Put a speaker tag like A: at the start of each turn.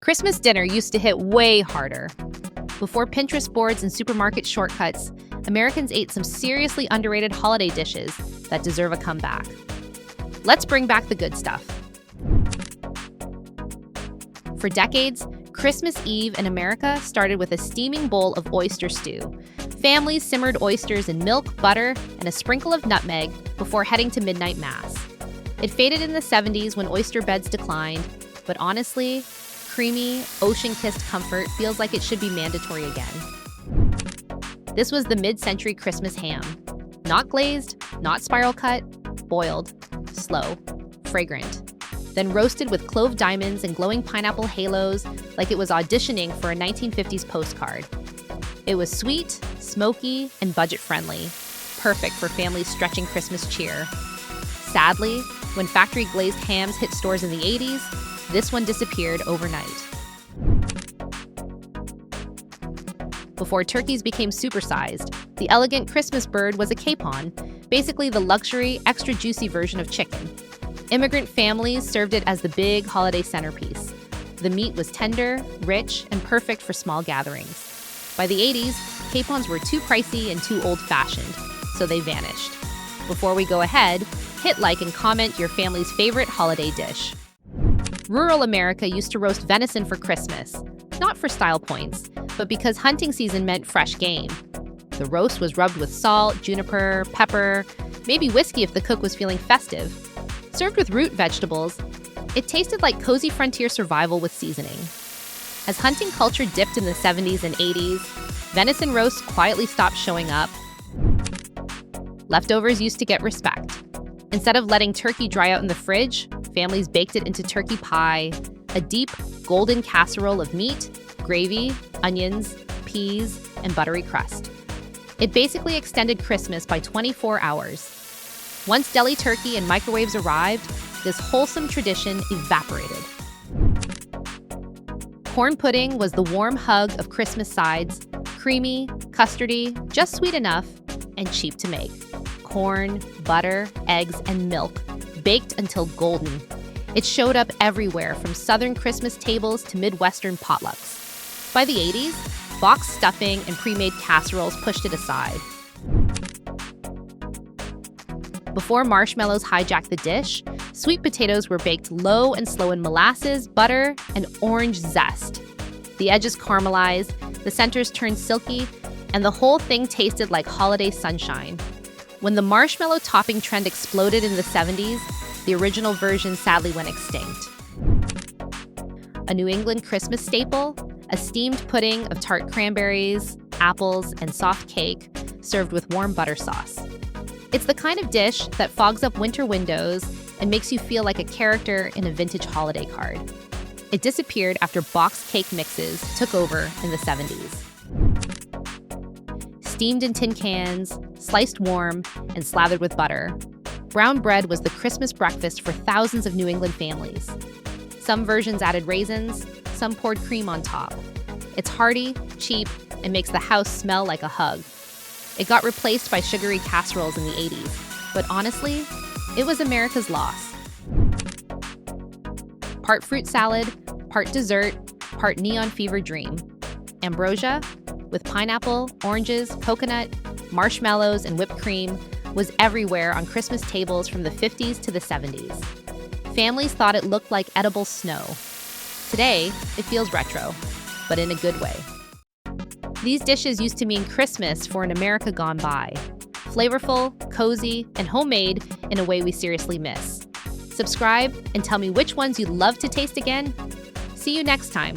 A: Christmas dinner used to hit way harder. Before Pinterest boards and supermarket shortcuts, Americans ate some seriously underrated holiday dishes that deserve a comeback. Let's bring back the good stuff. For decades, Christmas Eve in America started with a steaming bowl of oyster stew. Families simmered oysters in milk, butter, and a sprinkle of nutmeg before heading to midnight mass. It faded in the 70s when oyster beds declined, but honestly, creamy, ocean-kissed comfort feels like it should be mandatory again. This was the mid-century Christmas ham. Not glazed, not spiral cut, boiled, slow, fragrant. Then roasted with clove diamonds and glowing pineapple halos like it was auditioning for a 1950s postcard. It was sweet, smoky, and budget-friendly, perfect for families stretching Christmas cheer. Sadly, when factory glazed hams hit stores in the 80s, this one disappeared overnight. Before turkeys became supersized, the elegant Christmas bird was a capon, basically the luxury, extra juicy version of chicken. Immigrant families served it as the big holiday centerpiece. The meat was tender, rich, and perfect for small gatherings. By the 80s, capons were too pricey and too old-fashioned, so they vanished. Before we go ahead, hit like and comment your family's favorite holiday dish. Rural America used to roast venison for Christmas, not for style points, but because hunting season meant fresh game. The roast was rubbed with salt, juniper, pepper, maybe whiskey if the cook was feeling festive. Served with root vegetables, it tasted like cozy frontier survival with seasoning. As hunting culture dipped in the 70s and 80s, venison roasts quietly stopped showing up. Leftovers used to get respect. Instead of letting turkey dry out in the fridge, families baked it into turkey pie, a deep, golden casserole of meat, gravy, onions, peas, and buttery crust. It basically extended Christmas by 24 hours. Once deli turkey and microwaves arrived, this wholesome tradition evaporated. Corn pudding was the warm hug of Christmas sides, creamy, custardy, just sweet enough, and cheap to make. Corn, butter, eggs, and milk, baked until golden. It showed up everywhere, from Southern Christmas tables to Midwestern potlucks. By the 80s, boxed stuffing and pre-made casseroles pushed it aside. Before marshmallows hijacked the dish, sweet potatoes were baked low and slow in molasses, butter, and orange zest. The edges caramelized, the centers turned silky, and the whole thing tasted like holiday sunshine. When the marshmallow topping trend exploded in the 70s, the original version sadly went extinct. A New England Christmas staple, a steamed pudding of tart cranberries, apples, and soft cake served with warm butter sauce. It's the kind of dish that fogs up winter windows and makes you feel like a character in a vintage holiday card. It disappeared after boxed cake mixes took over in the 70s. Steamed in tin cans, sliced warm, and slathered with butter, brown bread was the Christmas breakfast for thousands of New England families. Some versions added raisins, some poured cream on top. It's hearty, cheap, and makes the house smell like a hug. It got replaced by sugary casseroles in the 80s, but honestly, it was America's loss. Part fruit salad, part dessert, part neon fever dream. Ambrosia, with pineapple, oranges, coconut, marshmallows, and whipped cream, was everywhere on Christmas tables from the 50s to the 70s. Families thought it looked like edible snow. Today, it feels retro, but in a good way. These dishes used to mean Christmas for an America gone by. Flavorful, cozy, and homemade in a way we seriously miss. Subscribe and tell me which ones you'd love to taste again. See you next time.